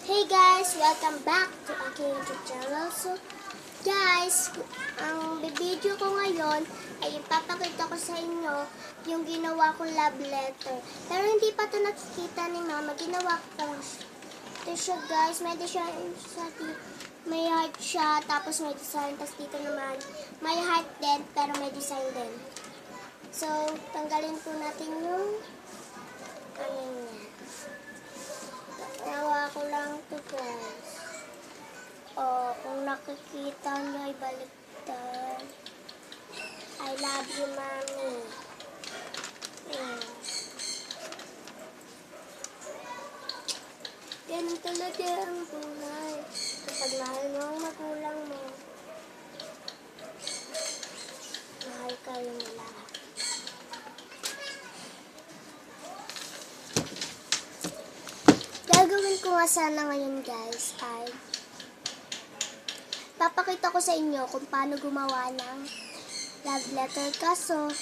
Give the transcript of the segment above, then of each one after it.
Hey guys! Welcome back to aking YouTube channel. So, guys, ang video ko ngayon ay ipapakita ko sa inyo yung ginawa kong love letter. Pero hindi pa ito nakikita ni Mama. Ginawa ko pa lang siya. Ito siya guys. May heart siya, tapos may design. Tapos dito naman, may heart din, pero may design din. So, tanggalin po natin yung ano niya. Nawa ko lang to guys. Kung nakikita nyo ay baliktad. I love you, Mommy. Ganun talaga ang buhay. Kapag mahal mo ang magulang mo, mahal kayo nila. Gagawin ko nga sana ngayon guys ay papakita ko sa inyo kung paano gumawa ng love letter. Kaso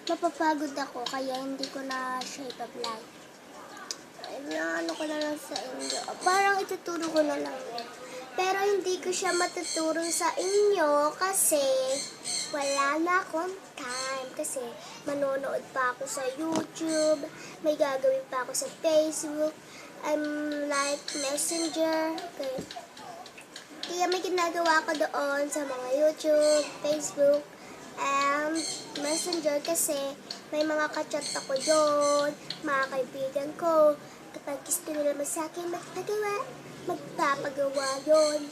mapapagod ako kaya hindi ko na siya ipa-vlog. Ano ko na lang sa inyo. Parang ituturo ko na lang. Pero hindi ko siya matuturo sa inyo kasi wala na akong time. Kasi manonood pa ako sa YouTube, may gagawin pa ako sa Facebook, like Messenger. Okay. Kaya may ginagawa ko doon sa mga YouTube, Facebook, and Messenger kasi may mga kachat ako doon, mga kaibigan ko. Kapag gusto nila sa akin magpapagawa yun.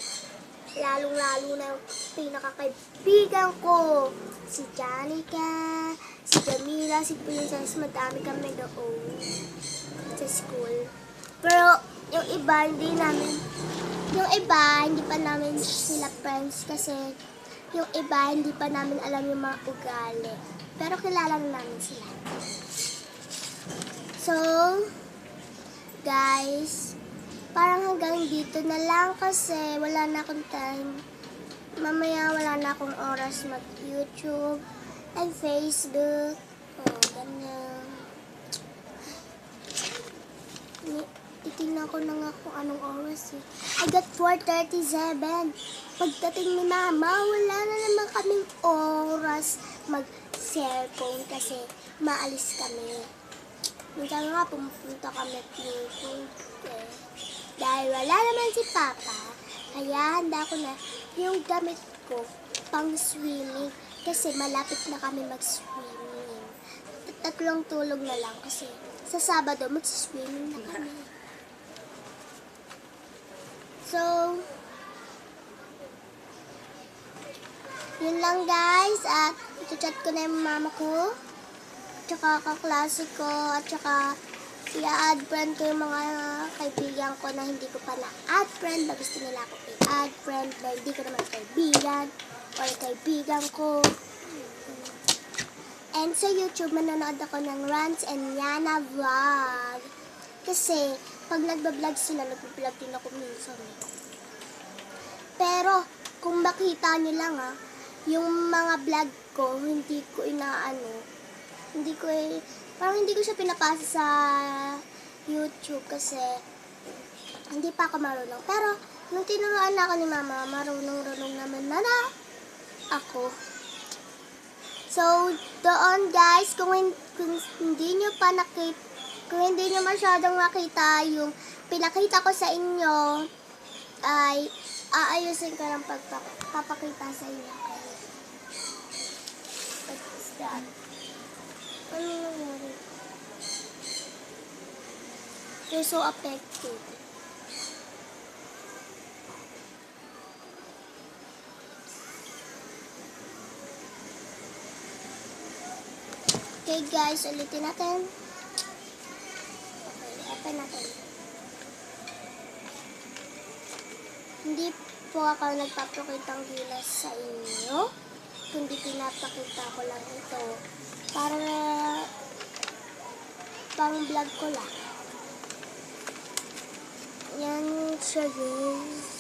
Lalong-lalo na yung pinakakaibigan ko. Si Janica, si Jamila, si Princess, madami kami doon sa school. Pero yung iba, hindi pa namin sila friends kasi yung iba, hindi pa namin alam yung mga ugali. Pero kilala na namin sila. So, guys, parang hanggang dito na lang kasi wala na akong time. Mamaya wala na akong oras mag-YouTube and Facebook. Ganyan. Titignan ko na nga kung anong oras eh. I got 4:37. Pagdating ni Mama, wala na naman kaming oras mag-cellphone kasi maalis kami. Minsan nga pumunta kami playing eh. Dahil wala naman si Papa, kaya handa ko na yung gamit ko pang swimming kasi malapit na kami mag-swimming. Tatlong tulog na lang kasi sa Sabado mag-swimming na kami. So, yun lang guys. At ito-chat ko na yung mama ko, tsaka kaklase ko, at tsaka i-add friend ko yung mga kaibigan ko na hindi ko pa na-add friend na gusto nila ako i-add friend na hindi ko naman kaibigan or kaibigan ko. And sa YouTube, manonood ako ng Rants and Yana Vlog. Kasi, pag nagbablog sila, nagbablog din ako minsan. Pero, kung makita nyo lang yung mga vlog ko, hindi ko parang hindi ko siya pinapasa sa YouTube kasi hindi pa ako marunong. Pero, nung tinuruan na ako ni Mama, marunong naman na ako. So, doon guys, kung hindi nyo masyadong makita yung pinakita ko sa inyo, ay aayusin ko ng pagpapakita sa inyo. What is that? Ano nangyari? You're so affected. Okay guys, ulitin natin. Okay, open natin. Hindi po ako nagpapakitang gilas sa inyo, kundi pinapakita ko lang ito para pang vlog ko lang. Yan siya guys.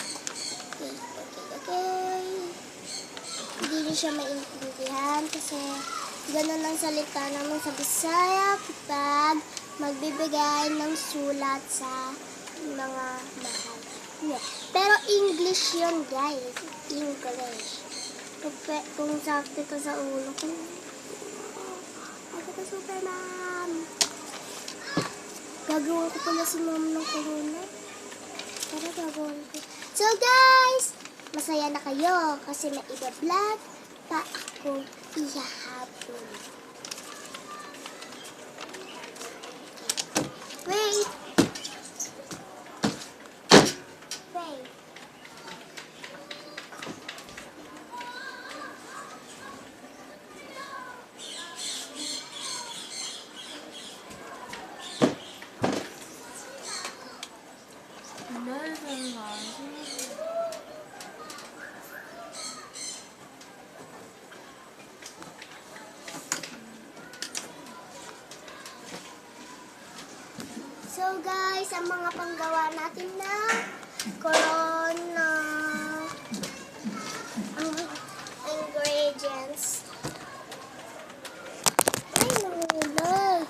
Okay. Hindi niyo siya maintindihan kasi ganun ang salita naman sa Bisaya kapag magbibigay ng sulat sa mga mahal. Yeah. Pero English yun, guys. English. Kung sakti ko sa ulo ko. Ako ka Superman. Gagawa ko pala si mom ng corona. Pero gagawa ko. So guys, masaya na kayo kasi may iba-vlog pa ako ihahapon. Wait. Wait. So guys, ang mga panggawa natin na corona ang ingredients. Ay, nahulog.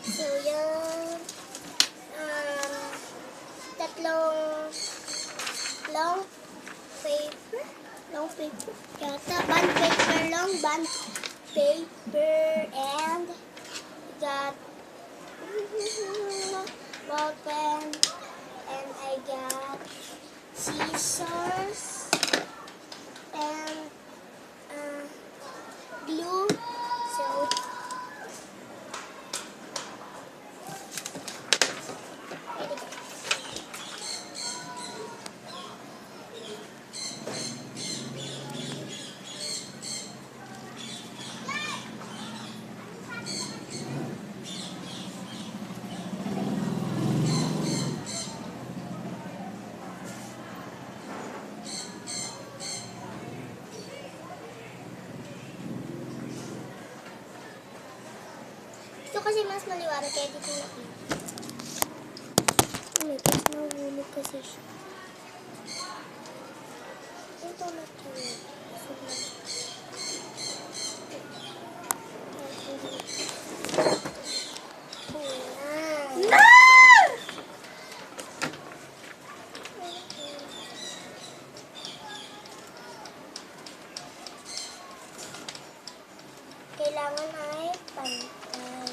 So yan, tatlong long paper yata, bond paper, long bond paper, and got ball pen, and I got scissors and glue. So ready, guys. Ito kasi mas maliwanag kaya dito nakita. Tapos nahulog kasi siya. Ito na ito. No! Kailangan ay pantay.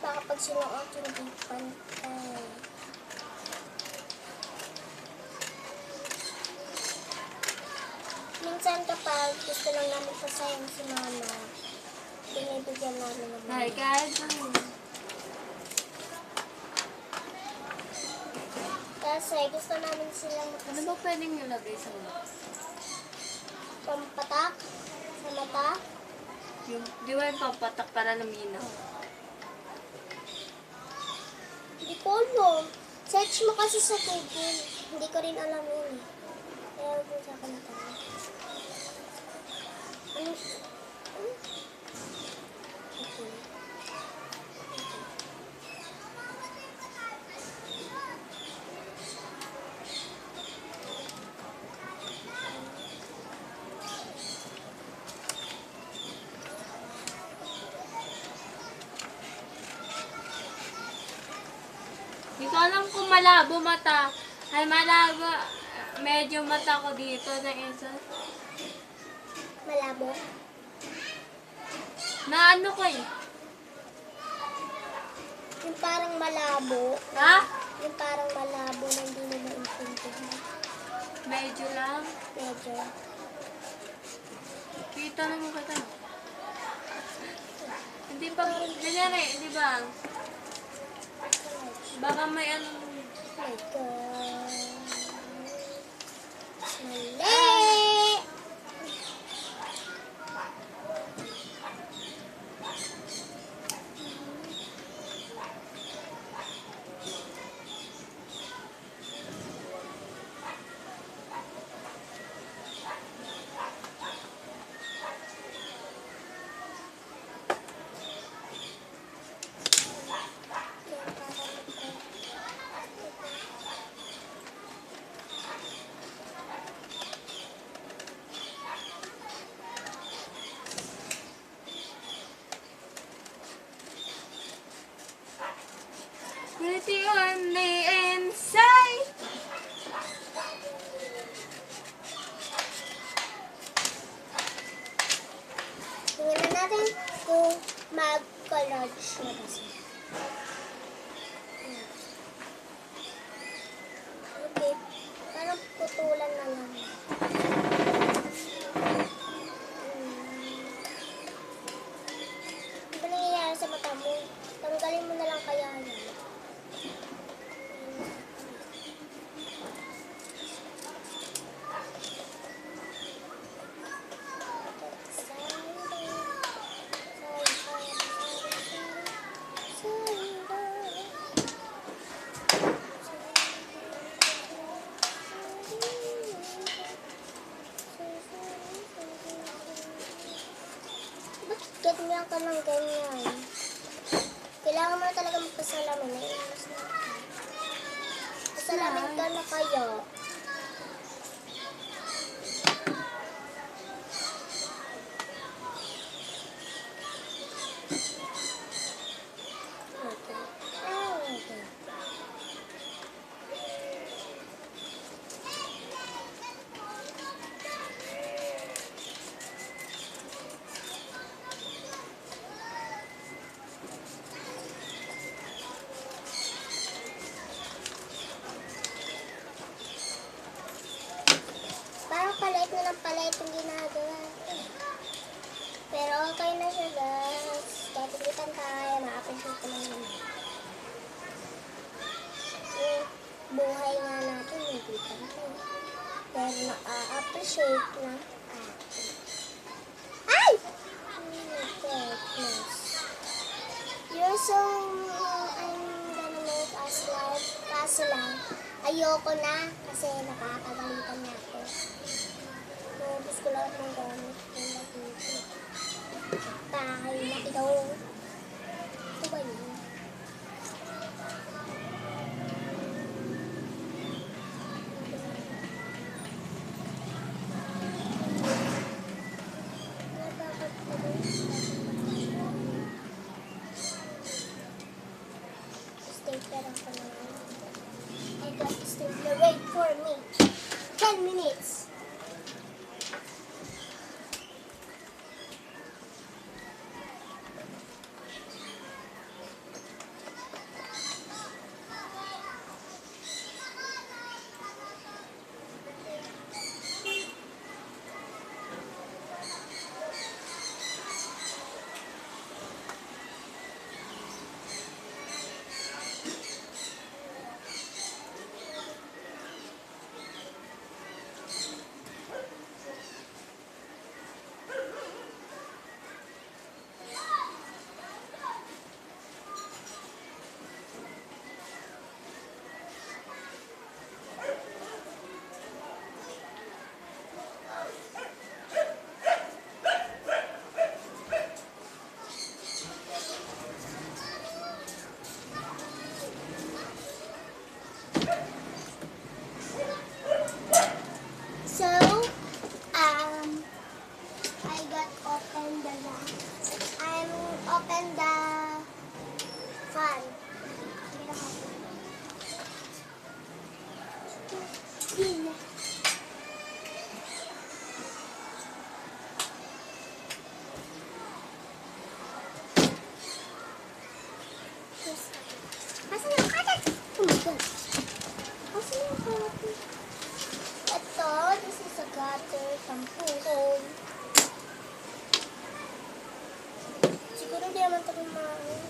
Baka pag sinuot hindi pantay. Minsan kapag gusto lang namin pasayang si mama, binibigyan namin ng Hi guys. Kasi gusto namin silang Ano ba pwedeng nilagay sa mga? pampatak sa mata. Yung, di ba yung pampatak para luminaw? Hindi ko alam. Search mo kasi sa Google. Hindi ko rin alam yun eh. Kaya huwag mo sa akin na tayo. Okay. Hindi ko alam kung malabo mata. Ay malabo. Medyo mata ko dito na isa. Malabo. Na ano ko eh? Yung parang malabo. Ha? Yung parang malabo na hindi mo maintindihan. Medyo lang. Medyo. Kita naman kita. Hindi pa, ganyan eh, di ba? Baka may ano. Oh my God. Mali! large na kasi. Okay. Parang putulan na lang. Ano ba nangyayari sa mata mo? Tanggalin mo na lang kaya yan. Bakit ganyan ka ng ganyan? Kailangan mo na talaga magpasalamin. Naiinis na ako. Pasalamin ka na kayo. Okay. Okay. Parang palit na ng palit yung ginagawa. Pero okay na siya, guys. Titigitan tayo. Ma-appreciate ko naman. Yung buhay nga natin, hindi pa rin. Pero na-appreciate na atin. Ay! Oh my goodness. You're so... I'm gonna make us live. Kaso lang, ayoko na kasi nakakagalitan na ako. Nubos ko lahat ng gamit. Tayo na ikaw. Ito ba yun? Stapler ako na. I got the stapler. Wait for me. 10 minutes. So, I got open the I'm open the fan. Asan yung kalat? Oh my God. Asan yung kalat? Ito, this is a gutter, tampuhon. Siguro di naman ito kumain.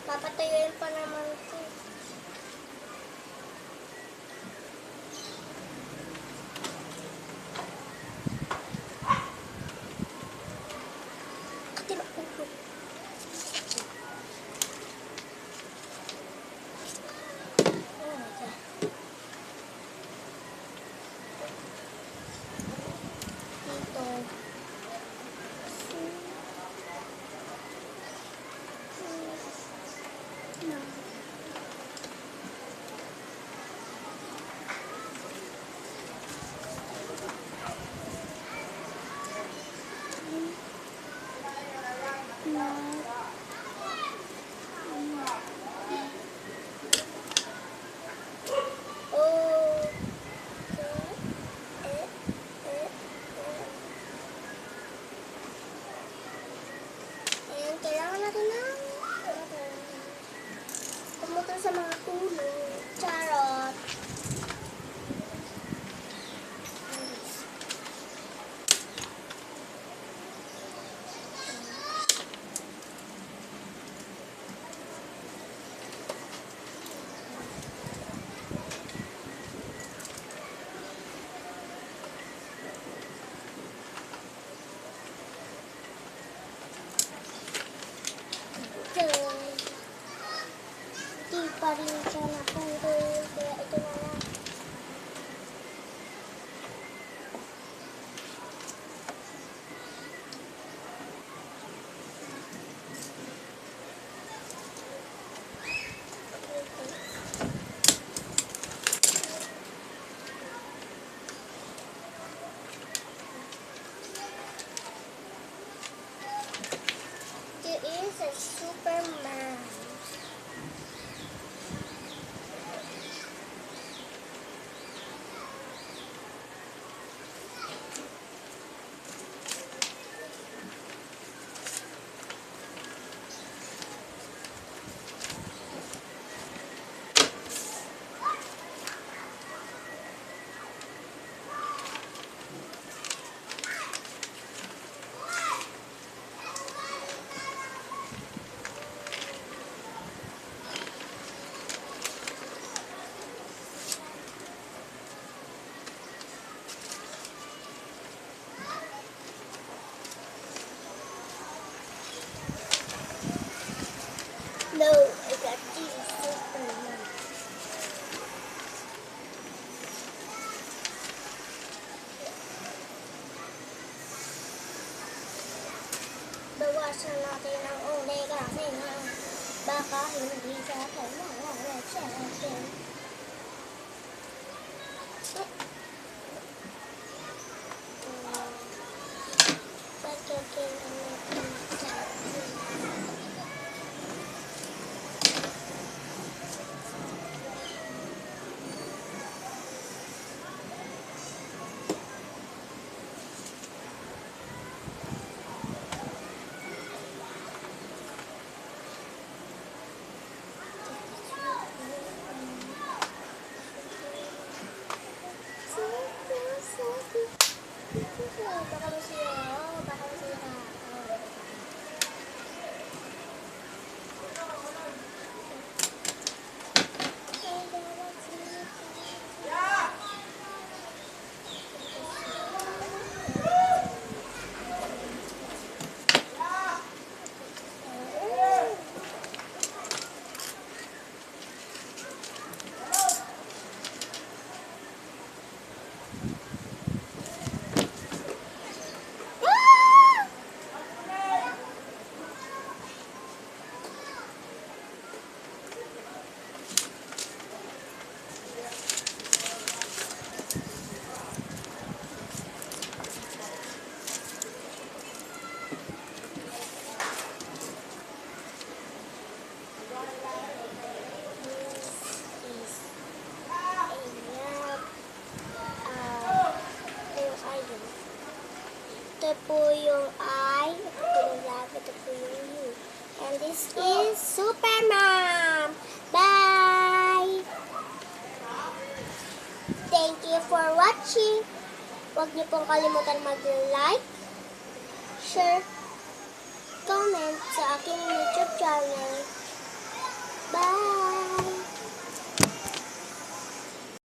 Papatayuin pa naman ito. No, I got this Superman. Bawasan natin ang omega kasi nga baka hindi siya kailangan sa atin. Baka masira. Baka masira. Ito po yung I, ito po yung love, ito po yung U. And this is Superman. Bye! Thank you for watching. Huwag niyo pong kalimutan mag-like, share, comment sa aking YouTube channel.